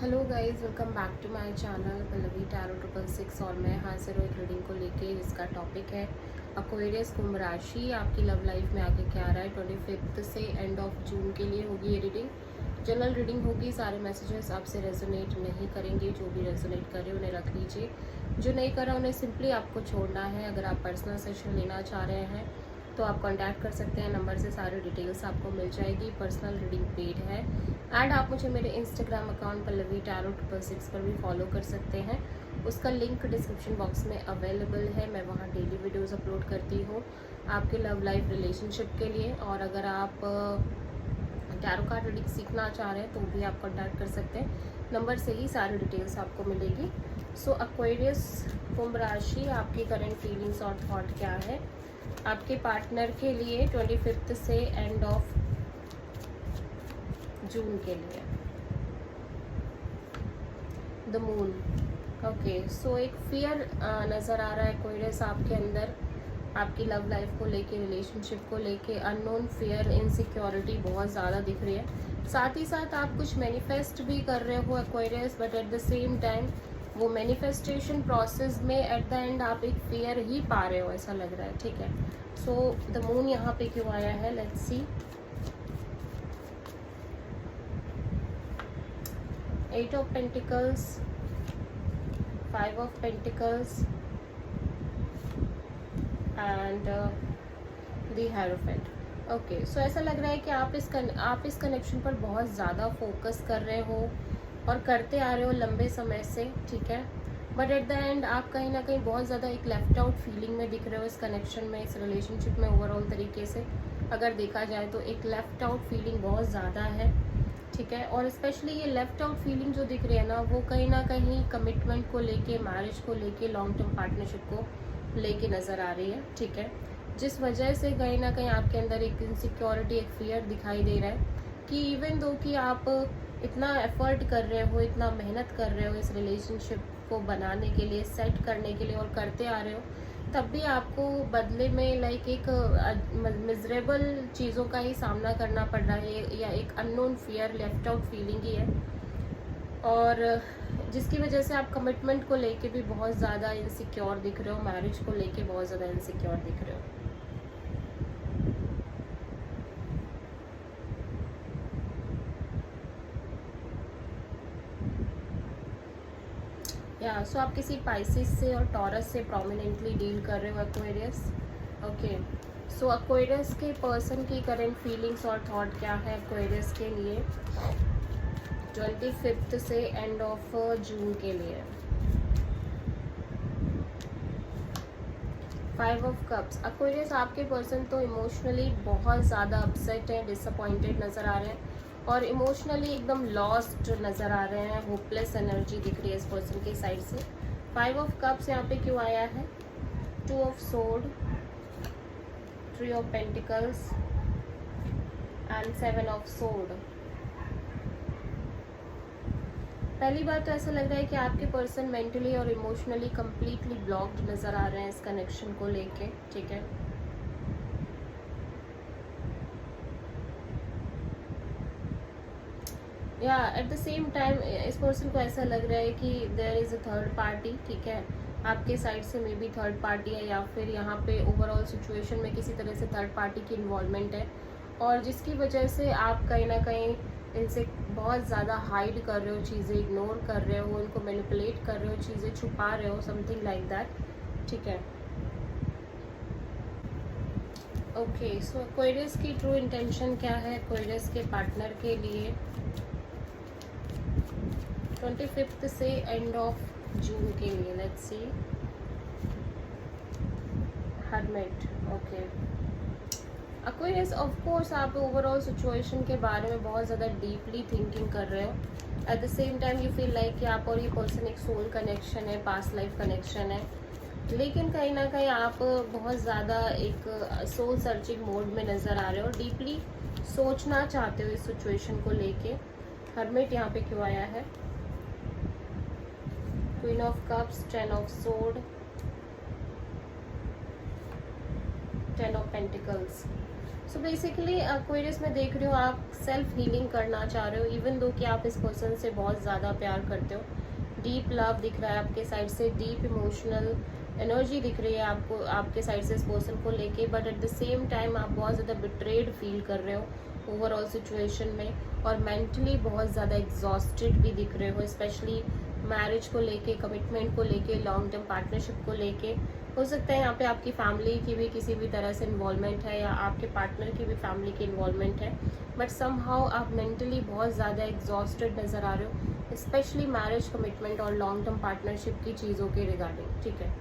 Hello guys, welcome back to my channel Pallavi tarot 666। और मैं हाजिर हूँ एक रीडिंग को लेके जिसका टॉपिक है एक्वेरियस कुंभ राशि। आपकी लव लाइफ में आगे क्या आ रहा है 25 से एंड ऑफ जून के लिए होगी ये रीडिंग। जनरल रीडिंग होगी, सारे मैसेजेस आपसे रेजोनेट नहीं करेंगे। जो भी रेजोनेट करे उन्हें रख लीजिए, जो नहीं करा उन्हें सिंपली आपको छोड़ना है। अगर आप पर्सनल सेशन लेना चाह रहे हैं तो आप कांटेक्ट कर सकते हैं, नंबर से सारी डिटेल्स आपको मिल जाएगी। पर्सनल रीडिंग पेड है एंड आप मुझे मेरे इंस्टाग्राम अकाउंट पल्लवी टैरो 666 पर भी फॉलो कर सकते हैं। उसका लिंक डिस्क्रिप्शन बॉक्स में अवेलेबल है। मैं वहाँ डेली वीडियोस अपलोड करती हूँ आपके लव लाइफ रिलेशनशिप के लिए। और अगर आप टैरो कार्ड रीडिंग सीखना चाह रहे हैं तो भी आप कांटेक्ट कर सकते हैं, नंबर से ही सारी डिटेल्स आपको मिलेगी। सो एक्वेरियस कुंभ राशि, आपकी करंट फीलिंग्स और थॉट क्या है आपके पार्टनर के लिए 25 से एंड ऑफ जून के लिए। The moon, okay. सो एक फियर नज़र आ रहा है एक्वेरियस आपके अंदर, आपकी लव लाइफ को लेके, रिलेशनशिप को लेके। अननोन फियर, इनसिक्योरिटी बहुत ज़्यादा दिख रही है। साथ ही साथ आप कुछ मैनिफेस्ट भी कर रहे हो Aquarius, but at the same time वो मैनिफेस्टेशन प्रोसेस में एट द एंड आप एक फियर ही पा रहे हो, ऐसा लग रहा है। ठीक है, सो द मून यहाँ पे क्यों आया है, let's see. 8 of pentacles, 5 of pentacles and the hierophant. Okay, so ऐसा लग रहा है कि आप इस कनेक्शन पर बहुत ज़्यादा फोकस कर रहे हो और करते आ रहे हो लंबे समय से। ठीक है, बट एट द एंड आप कहीं ना कहीं बहुत ज़्यादा एक लेफ्ट आउट फीलिंग में दिख रहे हो इस कनेक्शन में, इस रिलेशनशिप में। ओवरऑल तरीके से अगर देखा जाए तो एक लेफ्ट आउट फीलिंग बहुत ज़्यादा है। ठीक है, और स्पेशली ये लेफ्ट आउट फीलिंग जो दिख रही है ना कहीं कमिटमेंट को लेके, मैरिज को लेके, लॉन्ग टर्म पार्टनरशिप को लेके नज़र आ रही है। ठीक है, जिस वजह से कहीं ना कहीं आपके अंदर एक इनसिक्योरिटी, एक फियर दिखाई दे रहा है कि इवन दो कि आप इतना एफर्ट कर रहे हो, इतना मेहनत कर रहे हो इस रिलेशनशिप को बनाने के लिए, सेट करने के लिए, और करते आ रहे हो, तब भी आपको बदले में लाइक एक मिजरेबल चीज़ों का ही सामना करना पड़ रहा है, या एक unknown fear, left out feeling ही है। और जिसकी वजह से आप कमिटमेंट को लेके भी बहुत ज़्यादा इनसिक्योर दिख रहे हो, मैरिज को लेके बहुत ज़्यादा इनसिक्योर दिख रहे हो। या सो आप किसी पाइसिस से और टॉरस से प्रोमिनेंटली डील कर रहे हो एक्वेरियस। ओके, सो एक्वेरियस के पर्सन की करंट फीलिंग्स और थॉट क्या है एक्वेरियस के लिए 25 से एंड ऑफ जून के लिए। 5 ऑफ कप्स, एक्वेरियस आपके पर्सन तो इमोशनली बहुत ज़्यादा अपसेट है, डिसअपॉइंटेड नज़र आ रहे हैं और इमोशनली एकदम लॉस्ट नज़र आ रहे हैं। होपलेस एनर्जी दिख रही है इस पर्सन की साइड से। 5 ऑफ कप्स यहाँ पे क्यों आया है, 2 of sword, 3 of pentacles and 7 of sword. पहली बात तो ऐसा लग रहा है कि आपके पर्सन मेंटली और इमोशनली कंप्लीटली ब्लॉक्ड नज़र आ रहे हैं इस कनेक्शन को लेके। ठीक है, या एट द सेम टाइम इस पर्सन को ऐसा लग रहा है कि there is a third party. ठीक है, आपके साइड से मे बी थर्ड पार्टी है, या फिर यहाँ पे ओवरऑल सिचुएशन में किसी तरह से थर्ड पार्टी की इन्वॉल्वमेंट है, और जिसकी वजह से आप कहीं ना कहीं इनसे बहुत ज़्यादा हाइड कर रहे हो, चीज़ें इग्नोर कर रहे हो, उनको मैनिपुलेट कर रहे हो, चीज़ें छुपा रहे हो, समथिंग लाइक दैट। ठीक है, ओके। सो एक्वेरियस की ट्रू इंटेंशन क्या है एक्वेरियस के पार्टनर के लिए 25 से एंड ऑफ जून के लिए, let's see. Hermit, okay. Aquarius of course आप ओवरऑल सिचुएशन के बारे में बहुत ज़्यादा डीपली थिंकिंग कर रहे हो। Eight the same time you feel like कि आप और ये पर्सन एक सोल कनेक्शन है, पास्ट लाइफ कनेक्शन है, लेकिन कहीं ना कहीं आप बहुत ज़्यादा एक सोल सर्चिंग मोड में नज़र आ रहे हो, डीपली सोचना चाहते हो इस सिचुएशन को लेके। हर्मिट यहाँ पे क्यों आया है, queen of cups, 10 of sword, 10 of pentacles. So basically Aquarius में देख रहे हो आप सेल्फ हीलिंग करना चाह रहे हो, इवन दो कि आप इस पर्सन से बहुत ज़्यादा प्यार करते हो। डीप लव दिख रहा है आपके साइड से, डीप इमोशनल एनर्जी दिख रही है आपको आपके साइड से इस पर्सन को लेके, but at the same time आप बहुत ज़्यादा बिट्रेड फील कर रहे हो ओवरऑल सिचुएशन में, और मेंटली बहुत ज़्यादा एग्जॉस्टेड भी दिख रहे हो, स्पेशली मैरिज को लेके, कमिटमेंट को लेके, लॉन्ग टर्म पार्टनरशिप को लेके। हो सकता है यहाँ पे आपकी फैमिली की भी किसी भी तरह से इन्वॉल्वमेंट है, या आपके पार्टनर की भी फैमिली की इन्वॉल्वमेंट है, बट समहाउ आप मेंटली बहुत ज़्यादा एग्जॉस्टेड नज़र आ रहे हो, स्पेशली मैरिज, कमिटमेंट और लॉन्ग टर्म पार्टनरशिप की चीज़ों के रिगार्डिंग। ठीक है,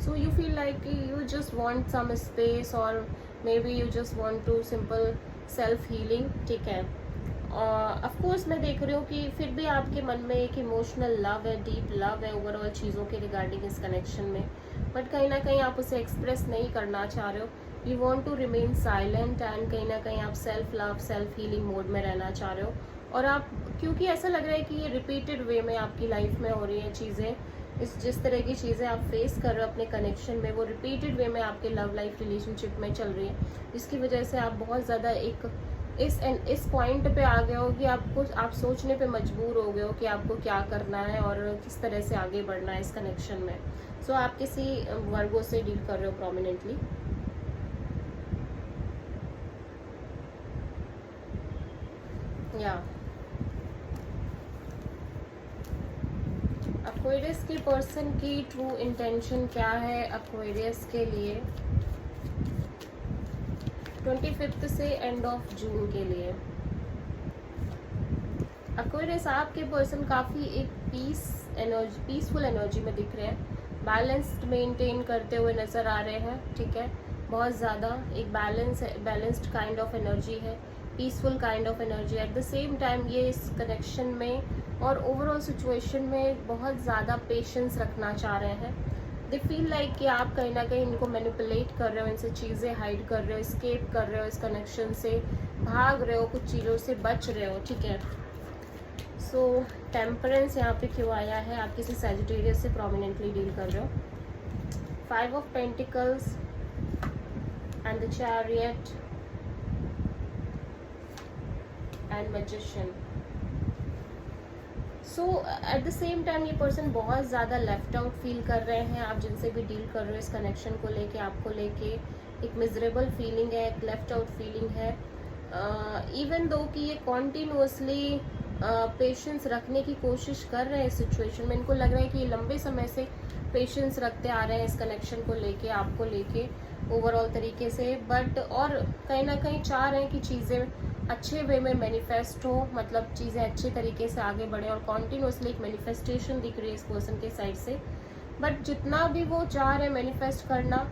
so you feel like you just want some space, और maybe you just want to simple self healing. ठीक है, ऑफ कोर्स मैं देख रही हूँ कि फिर भी आपके मन में एक इमोशनल लव है, डीप लव है ओवरऑल चीज़ों के रिगार्डिंग इस कनेक्शन में, बट कहीं ना कहीं आप उसे एक्सप्रेस नहीं करना चाह रहे हो। You want to remain silent, and कहीं ना कहीं आप self love, self healing mode में रहना चाह रहे हो। और आप, क्योंकि ऐसा लग रहा है कि ये रिपीटेड वे में आपकी लाइफ में हो रही हैं चीज़ें, इस जिस तरह की चीज़ें आप फेस कर रहे हो अपने कनेक्शन में, वो रिपीटेड वे में आपके लव लाइफ रिलेशनशिप में चल रही है, जिसकी वजह से आप बहुत ज़्यादा एक इस पॉइंट पे आ गए हो कि आप सोचने पे मजबूर हो गए हो कि आपको क्या करना है और किस तरह से आगे बढ़ना है इस कनेक्शन में। सो आप किसी वर्गों से डील कर रहे हो प्रोमिनेंटली। या एक्वेरियस के पर्सन की ट्रू इंटेंशन क्या है एक्वेरियस के लिए 25 से एंड ऑफ जून के लिए? एक्वेरियस आपके पर्सन काफ़ी एक पीसफुल एनर्जी में दिख रहे हैं, बैलेंस्ड मेंटेन करते हुए नज़र आ रहे हैं। ठीक है, बहुत ज़्यादा एक बैलेंस्ड काइंड ऑफ एनर्जी है, peaceful kind of energy. Eight the same time ये इस कनेक्शन में और ओवरऑल सिचुएशन में बहुत ज़्यादा पेशेंस रखना चाह रहे हैं। दे फील लाइक कि आप कहीं ना कहीं इनको मैनिपुलेट कर रहे हो, इनसे चीज़ें हाइड कर रहे हो, स्केप कर रहे हो, इस कनेक्शन से भाग रहे हो, कुछ चीज़ों से बच रहे हो। ठीक है, सो टेम्परेंस यहाँ पे क्यों आया है? आप किसी सैजिटेरियस से प्रोमिनेंटली डील कर रहे हो। 5 of pentacles and the chariot and magician. So eight the same time ये पर्सन बहुत ज़्यादा लेफ्ट आउट फील कर रहे हैं। आप जिनसे भी डील कर रहे हो इस कनेक्शन को लेके, आपको लेके एक मिजरेबल फीलिंग है, एक लेफ्ट आउट फीलिंग है। इवन दो कि ये कॉन्टीन्यूसली पेशेंस रखने की कोशिश कर रहे हैं इस सिचुएशन में, इनको लग रहा है कि ये लंबे समय से पेशेंस रखते आ रहे हैं इस कनेक्शन को लेके, आपको लेके ओवरऑल तरीके से, बट और कहीं ना कहीं चाह रहे हैं कि चीज़ें अच्छे वे में मैनिफेस्ट हो, मतलब चीज़ें अच्छे तरीके से आगे बढ़े, और कॉन्टीन्यूसली एक मैनिफेस्टेशन दिख रही है इस पर्सन के साइड से। बट जितना भी वो चाह रहे हैं मैनिफेस्ट करना,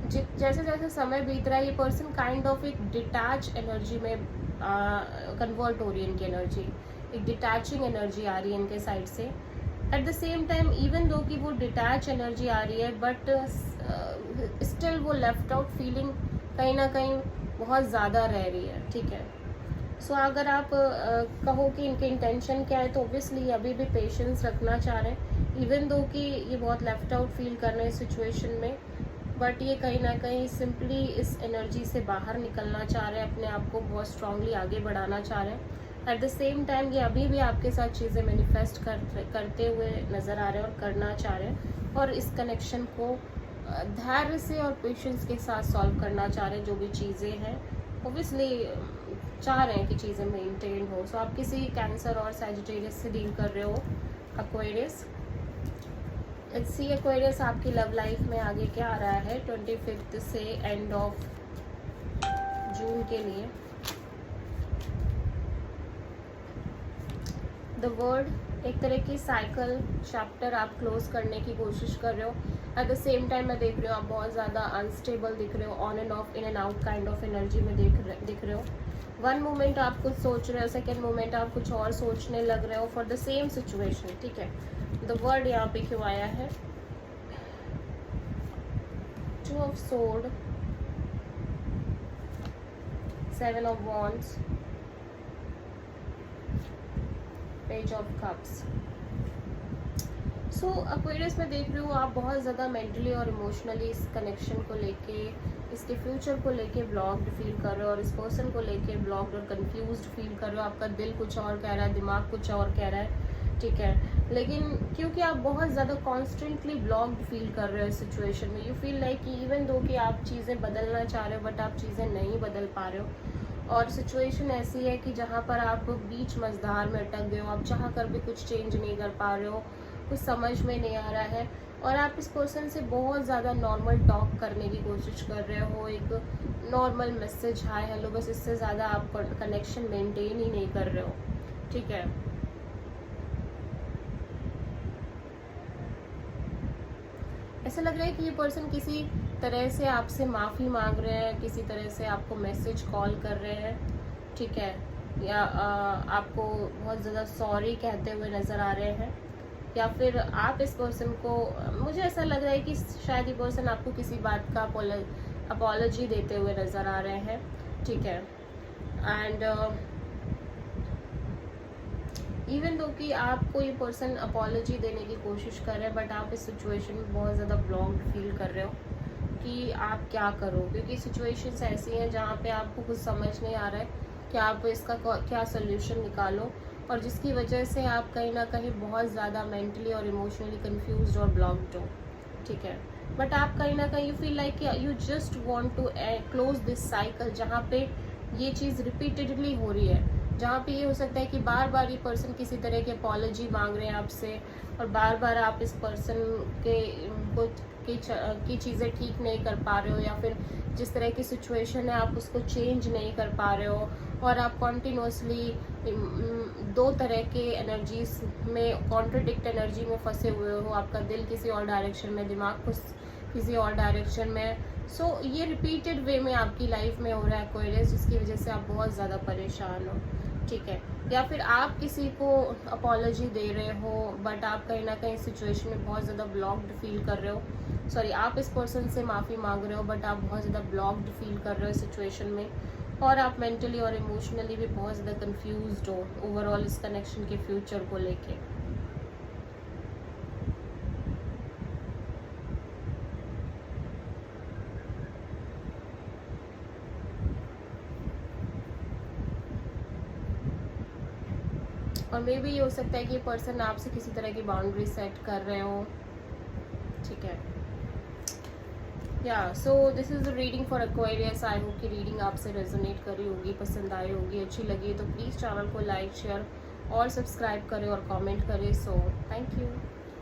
जैसे जैसे समय बीत रहा है, ये पर्सन काइंड ऑफ एक डिटैच एनर्जी में कन्वर्ट हो रही है इनकी एनर्जी, एक डिटैचिंग एनर्जी आ रही है इनके साइड से। Eight the same time even though कि वो डिटैच एनर्जी आ रही है, बट स्टिल वो लेफ्ट आउट फीलिंग कहीं ना कहीं बहुत ज़्यादा रह रही है। ठीक है, सो अगर आप कहो कि इनके इंटेंशन क्या है, तो ऑब्वियसली अभी भी पेशेंस रखना चाह रहे हैं, इवन दो कि ये बहुत लेफ्ट आउट फील कर रहे हैं इस सिचुएशन में, बट ये कहीं ना कहीं सिंपली इस एनर्जी से बाहर निकलना चाह रहे हैं, अपने आप को बहुत स्ट्रांगली आगे बढ़ाना चाह रहे हैं। एट द सेम टाइम ये अभी भी आपके साथ चीज़ें मैनिफेस्ट करते हुए नज़र आ रहे हैं और करना चाह रहे हैं, और इस कनेक्शन को धैर्य से और पेशेंस के साथ सॉल्व करना चाह रहे हैं। जो भी चीज़ें हैं ओब्वियसली चाह रहे हैं कि चीज़ें मेंटेन हो। सो आप किसी कैंसर और सैजिटेरियस से डील कर रहे हो एक्वेरियस। लेट्स सी एक्वेरियस आपकी लव लाइफ में आगे क्या आ रहा है 25 से एंड ऑफ जून के लिए। द वर्ड, एक तरह की साइकिल चैप्टर आप क्लोज करने की कोशिश कर रहे हो। एट द सेम टाइम मैं देख रही हूँ आप बहुत ज़्यादा अनस्टेबल दिख रहे हो, on end of, in and out kind of energy में दिख रहे हो। वन मोमेंट आप कुछ सोच रहे हो, सेकेंड मोमेंट आप कुछ और सोचने लग रहे हो फॉर द सेम सिचुएशन। ठीक है, द वर्ड यहाँ पे क्यों आया है? 2 of sword, 7 of wands, page of cups. So Aquarius में देख रही हूँ आप बहुत ज़्यादा मेंटली और इमोशनली इस कनेक्शन को लेके इसके फ्यूचर को लेके ब्लॉक्ड फील कर रहे हो और इस पर्सन को लेके ब्लॉक्ड और कंफ्यूज्ड फील कर रहे हो। आपका दिल कुछ और कह रहा है, दिमाग कुछ और कह रहा है, ठीक है। लेकिन क्योंकि आप बहुत ज़्यादा कॉन्स्टेंटली ब्लॉक्ड फील कर रहे हो इस सिचुएशन में, यू फील लाइक कि इवन दो कि आप चीज़ें बदलना चाह रहे हो बट आप चीज़ें नहीं बदल पा रहे हो। और सिचुएशन ऐसी है कि जहाँ पर आप बीच मझधार में अटक गए हो, आप चाह कर भी कुछ चेंज नहीं कर पा रहे हो, कुछ समझ में नहीं आ रहा है, और आप इस पर्सन से बहुत ज़्यादा नॉर्मल टॉक करने की कोशिश कर रहे हो, एक नॉर्मल मैसेज हाय हेलो, बस इससे ज़्यादा आप कनेक्शन मेंटेन ही नहीं कर रहे हो, ठीक है। ऐसा लग रहा है कि ये पर्सन किसी तरह से आपसे माफ़ी मांग रहे हैं, किसी तरह से आपको मैसेज कॉल कर रहे हैं, ठीक है, या आपको बहुत ज़्यादा सॉरी कहते हुए नज़र आ रहे हैं, या फिर आप इस पर्सन को, मुझे ऐसा लग रहा है कि शायद ये पर्सन आपको किसी बात का अपॉलॉजी देते हुए नज़र आ रहे हैं, ठीक है। एंड इवन दो कि आपको ये पर्सन अपॉलॉजी देने की कोशिश कर रहे हैं बट आप इस सिचुएशन में बहुत ज़्यादा ब्लॉक्ड फील कर रहे हो कि आप क्या करो, क्योंकि सिचुएशंस ऐसी हैं जहाँ पे आपको कुछ समझ नहीं आ रहा है कि आप इसका क्या सोल्यूशन निकालो, और जिसकी वजह से आप कहीं ना कहीं बहुत ज़्यादा मेंटली और इमोशनली कंफ्यूज्ड और ब्लॉक्ड हो, ठीक है। बट आप कहीं ना कहीं you feel like you just want to close this cycle, जहाँ पे ये चीज़ रिपीटेडली हो रही है, जहाँ पे ये हो सकता है कि बार बार ये पर्सन किसी तरह की अपॉलॉजी मांग रहे हैं आपसे, और बार बार आप इस पर्सन के को की चीज़ें ठीक नहीं कर पा रहे हो, या फिर जिस तरह की सिचुएशन है आप उसको चेंज नहीं कर पा रहे हो, और आप कॉन्टिन्यूसली दो तरह के एनर्जीज में, कॉन्ट्रडिक्ट एनर्जी में फंसे हुए हो, आपका दिल किसी और डायरेक्शन में, दिमाग किसी और डायरेक्शन में। सो ये रिपीटेड वे में आपकी लाइफ में हो रहा है एक्वेरियस, जिसकी वजह से आप बहुत ज़्यादा परेशान हो, ठीक है। या फिर आप किसी को अपॉलॉजी दे रहे हो बट आप कहीं ना कहीं सिचुएशन में बहुत ज़्यादा ब्लॉक्ड फील कर रहे हो, सॉरी, आप इस पर्सन से माफ़ी मांग रहे हो बट आप बहुत ज़्यादा ब्लॉक्ड फील कर रहे हो सिचुएशन में, और आप मेंटली और इमोशनली भी बहुत ज़्यादा कंफ्यूज्ड हो ओवरऑल इस कनेक्शन के फ्यूचर को लेके। और मे भी ये हो सकता है कि ये पर्सन आपसे किसी तरह की बाउंड्री सेट कर रहे हो, ठीक है। या so this is the reading for Aquarius. I hope कि रीडिंग आपसे रेजोनेट करी होगी, पसंद आई होगी, अच्छी लगी तो प्लीज़ चैनल को लाइक, शेयर और सब्सक्राइब करें और कमेंट करें। So thank you.